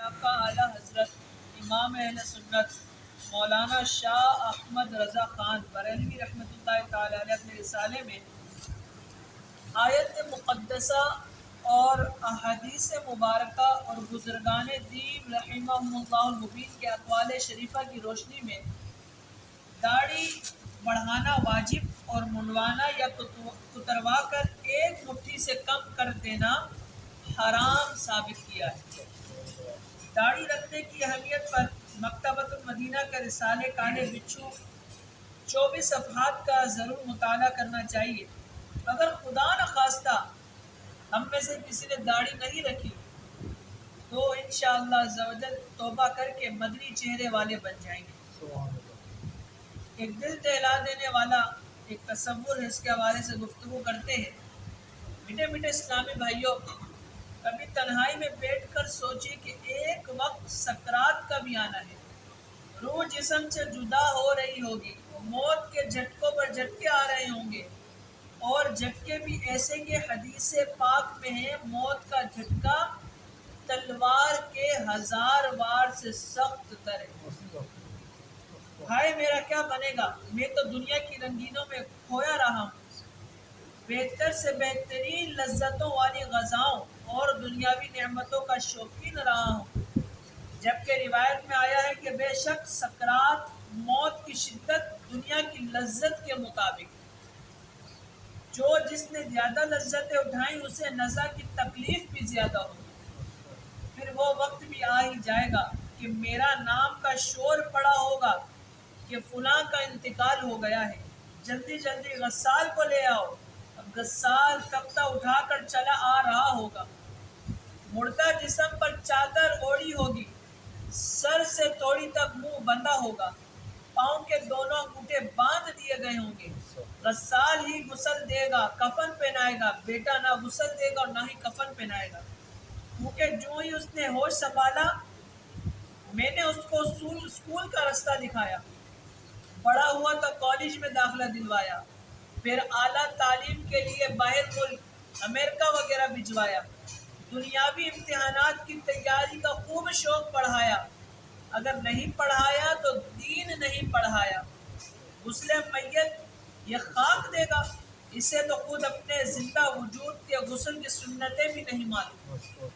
آقا اعلیٰ حضرت امام اہل سنت مولانا شاہ احمد رضا خان بریلوی رحمۃ اللہ تعالیٰ علیہ اپنے رسالے میں آیت مقدسہ اور احادیث مبارکہ اور بزرگان دین رحمہم اللہ المبین کے اقوال شریفہ کی روشنی میں داڑھی بڑھانا واجب اور منڈوانا یا کتروا کر ایک مٹھی سے کم کر دینا حرام ثابت کیا ہے۔ داڑھی رکھنے کی اہمیت پر مکتبۃ المدینہ کا رسالے کالے بچھو 24 صفحات کا ضرور مطالعہ کرنا چاہیے۔ اگر خدا نخواستہ ہم میں سے کسی نے داڑھی نہیں رکھی تو انشاءاللہ عزوجل توبہ کر کے مدنی چہرے والے بن جائیں گے۔ ایک دل دہلا دینے والا ایک تصور ہے، اس کے حوالے سے گفتگو کرتے ہیں۔ میٹھے میٹھے اسلامی بھائیوں، کبھی تنہائی میں بیٹھ کر سوچیے کہ ایک وقت سکرات کا بھی آنا ہے، روح جسم سے جدا ہو رہی ہوگی، موت کے جھٹکوں پر جھٹکے آ رہے ہوں گے، اور جھٹکے بھی ایسے کہ حدیث پاک میں ہے موت کا جھٹکا تلوار کے 1000 وار سے سخت تر ہے۔ ہائے میرا کیا بنے گا، میں تو دنیا کی رنگینوں میں کھویا رہا ہوں، بہتر سے بہترین لذتوں والی غذاؤں اور دنیاوی نعمتوں کا شوقین رہا ہوں، جبکہ روایت میں آیا ہے کہ بے شک سکرات موت کی شدت دنیا کی لذت کے مطابق، جس نے زیادہ لذتیں اٹھائیں اسے نزع کی تکلیف بھی زیادہ ہوگی۔ پھر وہ وقت بھی آ ہی جائے گا کہ میرا نام کا شور پڑا ہوگا کہ فلاں کا انتقال ہو گیا ہے، جلدی جلدی غسال کو لے آؤ۔ اب غسال تختہ اٹھا کر چلا آ رہا ہوگا، مردہ جسم پر چادر اوڑھی ہوگی، سر سے توڑی تک منہ بندھا ہوگا، پاؤں کے دونوں انگوٹھے باندھ دیے گئے ہوں گے، غسال ہی غسل دے گا، کفن پہنائے گا، بیٹا نہ غسل دے گا اور نہ ہی کفن پہنائے گا، کیونکہ جو ہی اس نے ہوش سنبھالا میں نے اس کو اسکول کا رستہ دکھایا، بڑا ہوا تو کالج میں داخلہ دلوایا، پھر اعلیٰ تعلیم کے لیے باہر ملک امریکہ وغیرہ بھجوایا، دنیاوی امتحانات کی تیاری کا خوب شوق پڑھایا، اگر نہیں پڑھایا تو دین نہیں پڑھایا۔ غسل میت یہ خاک دے گا، اسے تو خود اپنے زندہ وجود کے غسل کی سنتیں بھی نہیں معلوم۔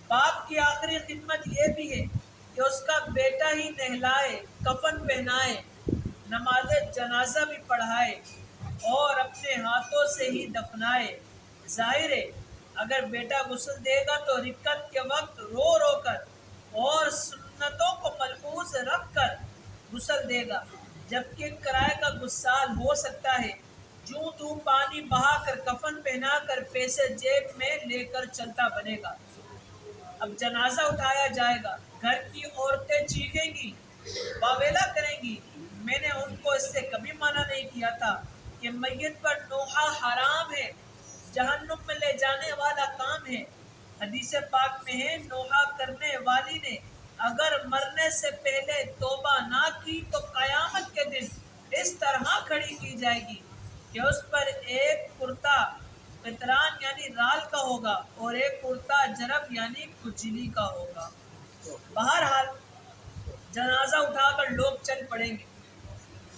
باپ کی آخری خدمت یہ بھی ہے کہ اس کا بیٹا ہی نہلائے، کفن پہنائے، نماز جنازہ بھی پڑھائے اور اپنے ہاتھوں سے ہی دفنائے۔ ظاہر ہے اگر بیٹا غسل دے گا تو رکعت کے وقت رو رو کر اور سنتوں کو ملحوظ رکھ کر غسل دے گا، جبکہ کرائے کا غسال ہو سکتا ہے جوں توں پانی بہا کر کفن پہنا کر پیسے جیب میں لے کر چلتا بنے گا۔ اب جنازہ اٹھایا جائے گا، گھر کی عورتیں چیخیں گی، واویلا کریں گی، میں نے ان کو اس سے کبھی منع نہیں کیا تھا کہ میت پر نوحہ حرام ہے، جہنم میں لے جانے والا کام ہے۔ حدیث پاک میں ہے نوحہ کرنے والی نے اگر مرنے سے پہلے توبہ نہ کی تو قیامت کے دن اس طرح کھڑی کی جائے گی کہ اس پر ایک کرتا قطران یعنی رال کا ہوگا اور ایک کرتا جرب یعنی کجلی کا ہوگا۔ بہرحال جنازہ اٹھا کر لوگ چل پڑیں گے،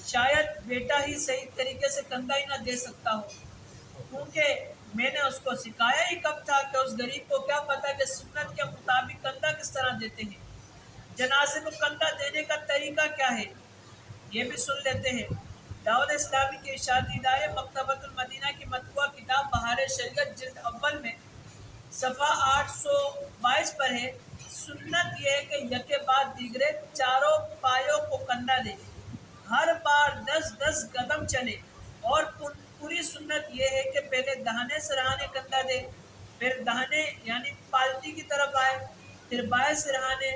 شاید بیٹا ہی صحیح طریقے سے کندھا ہی نہ دے سکتا ہو، کیونکہ میں نے اس کو سکھایا ہی کب تھا کہ اس غریب کو کیا پتا کہ سنت کے مطابق کندھا کس طرح دیتے ہیں، جنازے کو کندھا دینے کا طریقہ کیا ہے یہ بھی سن لیتے ہیں۔ دعوت اسلامی کے ارشادی ادارے مکتبۃ المدینہ کی مطبوعہ کتاب بہار شریعت جلد اول میں صفحہ 822 پر ہے، سنت یہ ہے کہ یکے بعد دیگرے چاروں پایوں کو کندھا دے، ہر بار 10 قدم چلے، اور پوری سنت یہ ہے کہ پہلے داہنے سرہانے کندھا دے، پھر داہنے یعنی پالٹی کی طرف آئے، پھر بائیں سرہانے،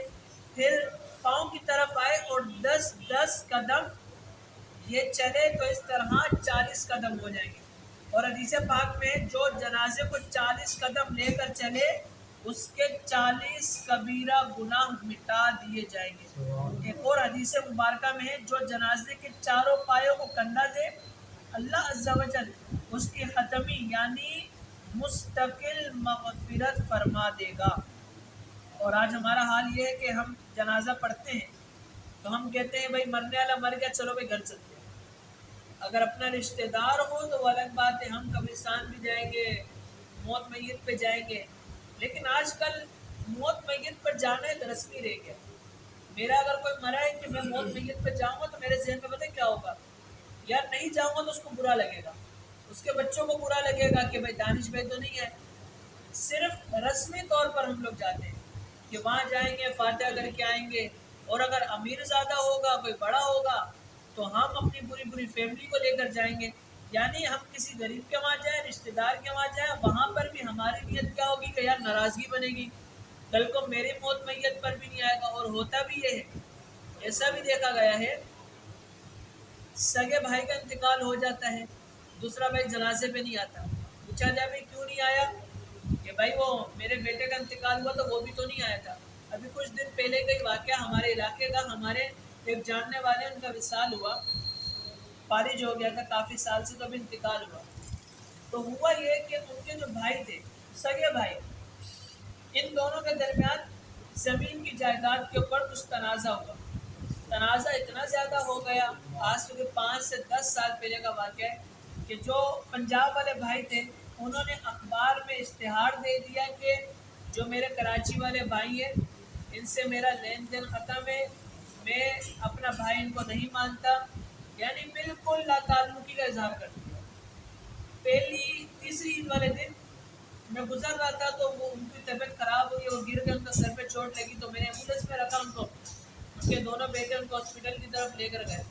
پھر پاؤں کی طرف آئے اور 10 قدم یہ چلے تو اس طرح 40 قدم ہو جائیں گے۔ اور حدیث پاک میں جو جنازے کو 40 قدم لے کر چلے اس کے 40 کبیرہ گناہ مٹا دیے جائیں گے۔ ایک اور حدیث مبارکہ میں ہے جو جنازے کے چاروں پایوں کو کندھا دے اللہ عز و جل اس کی حتمی یعنی مستقل مغفرت فرما دے گا۔ اور آج ہمارا حال یہ ہے کہ ہم جنازہ پڑھتے ہیں تو ہم کہتے ہیں بھائی مرنے والا مر گیا، چلو بھائی گھر چلتے ہیں۔ اگر اپنا رشتہ دار ہو تو وہ الگ بات ہے، ہم قبرستان بھی جائیں گے، موت میت پہ جائیں گے۔ لیکن آج کل موت میت پر جانا ایک رسمی رہ گیا۔ میرا اگر کوئی مرا ہے کہ میں موت میت پہ جاؤں گا تو میرے ذہن میں پتہ کیا ہوگا، یار نہیں جاؤں گا تو اس کو برا لگے گا، اس کے بچوں کو برا لگے گا کہ بھائی دانش بھائی تو نہیں ہے۔ صرف رسمی طور پر ہم لوگ جاتے ہیں کہ وہاں جائیں گے، فاتحہ کر کے آئیں گے، اور اگر امیر زیادہ ہوگا، کوئی بڑا ہوگا، تو ہم اپنی پوری پوری فیملی کو لے کر جائیں گے۔ یعنی ہم کسی غریب کے وہاں جائیں، رشتہ دار کے وہاں جائیں، وہاں پر بھی ہماری نیت کیا ہوگی کہ یار ناراضگی بنے گی، کل کو میری موت میت پر بھی نہیں آئے گا۔ اور ہوتا بھی یہ ہے، ایسا بھی دیکھا گیا ہے، سگے بھائی کا انتقال ہو جاتا ہے، دوسرا بھائی جنازے پہ نہیں آتا، پوچھا جائے بھائی کیوں نہیں آیا، کہ بھائی وہ میرے بیٹے کا انتقال ہوا تو وہ بھی تو نہیں آیا تھا۔ ابھی کچھ دن پہلے کا ہی واقعہ ہمارے علاقے کا، ہمارے ایک جاننے والے ان کا وصال ہوا، فارغ ہو گیا تھا کافی سال سے، تو ابھی انتقال ہوا۔ تو ہوا یہ کہ ان کے جو بھائی تھے، سگے بھائی، ان دونوں کے درمیان زمین کی جائیداد کے اوپر کچھ تنازع ہوا۔ تنازع اتنا زیادہ ہو گیا، آج سے 5 سے 10 سال پہلے کا واقعہ ہے، کہ جو پنجاب والے بھائی تھے انہوں نے اخبار میں اشتہار دے دیا کہ جو میرے کراچی والے بھائی ہیں ان سے میرا لین دین ختم ہے، میں اپنا بھائی ان کو نہیں مانتا، یعنی بالکل لا تعلقی کا اظہار کر دیا۔ پہلی تیسری عید والے دن میں گزر رہا تھا تو وہ ان کی طبیعت خراب ہوئی اور گر گئے، ان کا سر پہ چوٹ لگی، تو میں نے ایمبولینس میں رکھا ان کو، ان کے دونوں بیٹے ان کو ہاسپٹل کی طرف لے کر گئے۔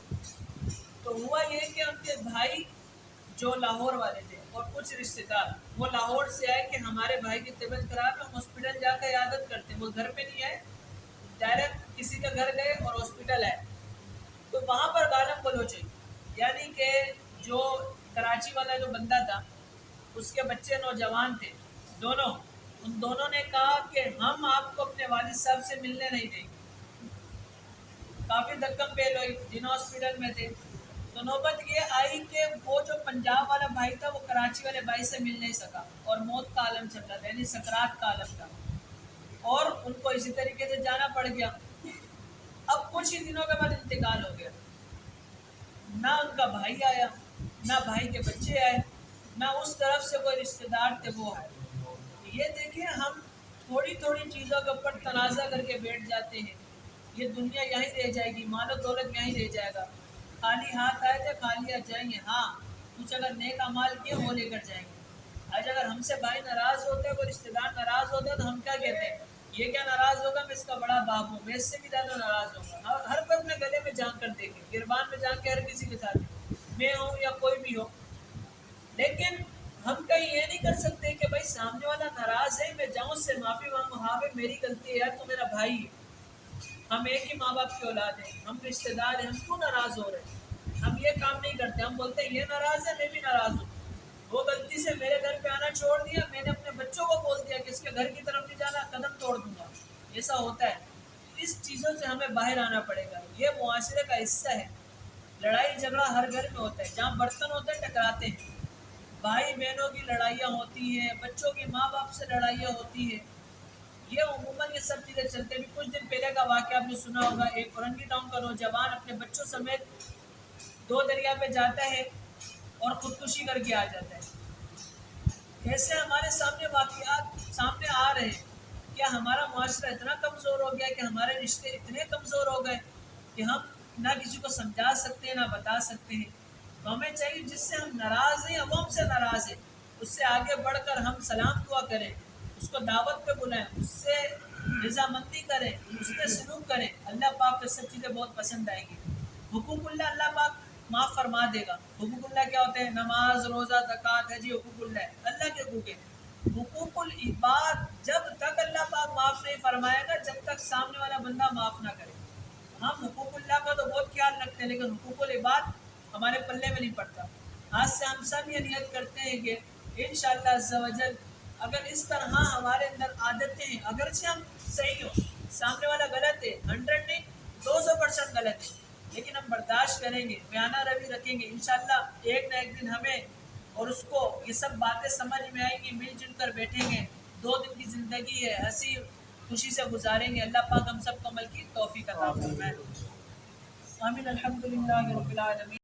تو ہوا یہ کہ ان کے بھائی جو لاہور والے تھے اور کچھ رشتہ دار وہ لاہور سے آئے کہ ہمارے بھائی کی طبیعت خراب ہے، ہم ہاسپٹل جا کر عیادت کرتے ہیں۔ وہ گھر پہ نہیں آئے، ڈائریکٹ کسی کے گھر گئے اور ہاسپٹل آئے، تو وہاں پر گالم گلوچ ہوئی، یعنی کہ جو کراچی والا جو بندہ تھا اس کے بچے نوجوان تھے دونوں، ان دونوں نے کہا کہ ہم آپ کو اپنے والد صاحب سے ملنے نہیں دیں گے۔ کافی دھکم پیل ہوئی، جن ہاسپٹل میں تھے، تو نوبت یہ آئی کہ وہ جو پنجاب والا بھائی تھا وہ کراچی والے بھائی سے مل نہیں سکا، اور موت کا عالم چل رہا تھا، یعنی سکرات کا عالم تھا، اور ان کو اسی طریقے سے جانا پڑ گیا۔ اب کچھ ہی دنوں کے بعد انتقال ہو گیا، نہ ان کا بھائی آیا، نہ بھائی کے بچے آئے، نہ اس طرف سے کوئی رشتہ دار تھے وہ آئے۔ یہ دیکھیں، ہم تھوڑی تھوڑی چیزوں کے اوپر تنازع کر کے بیٹھ جاتے ہیں، یہ دنیا یہیں رہ جائے گی، مال و دولت یہیں رہ جائے گا، خالی ہاتھ آئے تھے خالی ہاتھ جائیں گے۔ ہاں کچھ اگر نیک اعمال کیے وہ لے کر جائیں گے۔ آج اگر ہم سے بھائی ناراض ہوتے ہیں، کوئی رشتہ دار ناراض ہوتا ہے، تو ہم کیا کہتے ہیں، یہ کیا ناراض ہوگا، میں اس کا بڑا باپ ہوں، میں اس سے بھی زیادہ ناراض ہوں گا۔ ہر کوئی اپنے گلے میں جان کر دیکھے، گربان میں جان کے ہر کسی کے ساتھ میں ہوں یا کوئی بھی ہو، لیکن ہم کہیں یہ نہیں کر سکتے کہ بھائی سامنے والا ناراض ہے، میں جاؤں اس سے معافی مانگوں، ہاں بھائی میری غلطی ہے یار، تو میرا بھائی ہے، ہم ایک ہی ماں باپ کی اولاد ہیں، ہم رشتہ دار ہیں، ہم کیوں ناراض ہو رہے ہیں؟ ہم یہ کام نہیں کرتے، ہم بولتے ہیں یہ ناراض ہے میں بھی ناراض ہوں، وہ غلطی سے میرے گھر پہ آنا چھوڑ دیا، میں نے اپنے بچوں کو بول دیا کہ اس کے گھر کی طرف نہیں جانا، قدم توڑ دوں گا، ایسا ہوتا ہے۔ اس چیزوں سے ہمیں باہر آنا پڑے گا، یہ معاشرے کا حصہ ہے۔ لڑائی جھگڑا ہر گھر میں ہوتا ہے، جہاں برتن ہوتے ہیں ٹکراتے ہیں، بھائی بہنوں کی لڑائیاں ہوتی ہیں، بچوں کی ماں باپ سے لڑائیاں ہوتی ہیں، یہ عموماً یہ سب چیزیں چلتے ہیں۔ کچھ دن پہلے کا واقعہ آپ نے سنا ہوگا، ایک اورنگی ٹاؤن کا نوجوان اپنے بچوں سمیت 2 دریا پہ جاتا ہے اور خودکشی کر کے آ جاتا ہے۔ ایسے ہمارے سامنے واقعات سامنے آ رہے ہیں۔ کیا ہمارا معاشرہ اتنا کمزور ہو گیا کہ ہمارے رشتے اتنے کمزور ہو گئے کہ ہم نہ کسی کو سمجھا سکتے ہیں نہ بتا سکتے ہیں؟ تو ہمیں چاہیے جس سے ہم ناراض ہیں یا وہ ہم سے ناراض ہے، اس سے آگے بڑھ کر ہم سلام دعا کریں، اس کو دعوت پہ بلائیں، اس سے رضامندی کریں، اس سے سلوک کریں، اللہ پاک کو سب چیزیں بہت پسند آئیں گی۔ حقوق اللہ پاک معاف فرما دے گا۔ حقوق اللہ کیا ہوتے ہیں؟ نماز، روزہ، زکوٰۃ، حج، حقوق اللہ کے حقوق ہیں۔ حقوق العباد جب تک اللہ پاک معاف نہیں فرمائے گا جب تک سامنے والا بندہ معاف نہ کرے۔ ہم حقوق اللہ کا تو بہت خیال رکھتے ہیں، لیکن حقوق العباد ہمارے پلے میں نہیں پڑتا۔ آج سے ہم سب یہ نیت کرتے ہیں کہ انشاءاللہ عز و جل اگر اس طرح ہمارے اندر عادتیں ہیں، اگرچہ ہم صحیح ہوں، سامنے والا غلط ہے، 100 نہیں 200% غلط ہے، لیکن ہم برداشت کریں گے، میانہ روی رکھیں گے، انشاءاللہ ایک نہ ایک دن ہمیں اور اس کو یہ سب باتیں سمجھ میں آئیں گی، مل جل کر بیٹھیں گے۔ 2 دن کی زندگی ہے، ہنسی خوشی سے گزاریں گے. اللہ پاک ہم سب کو عمل کی توفیق عطا فرمائے. آمین. الحمدللہ رب العالمین.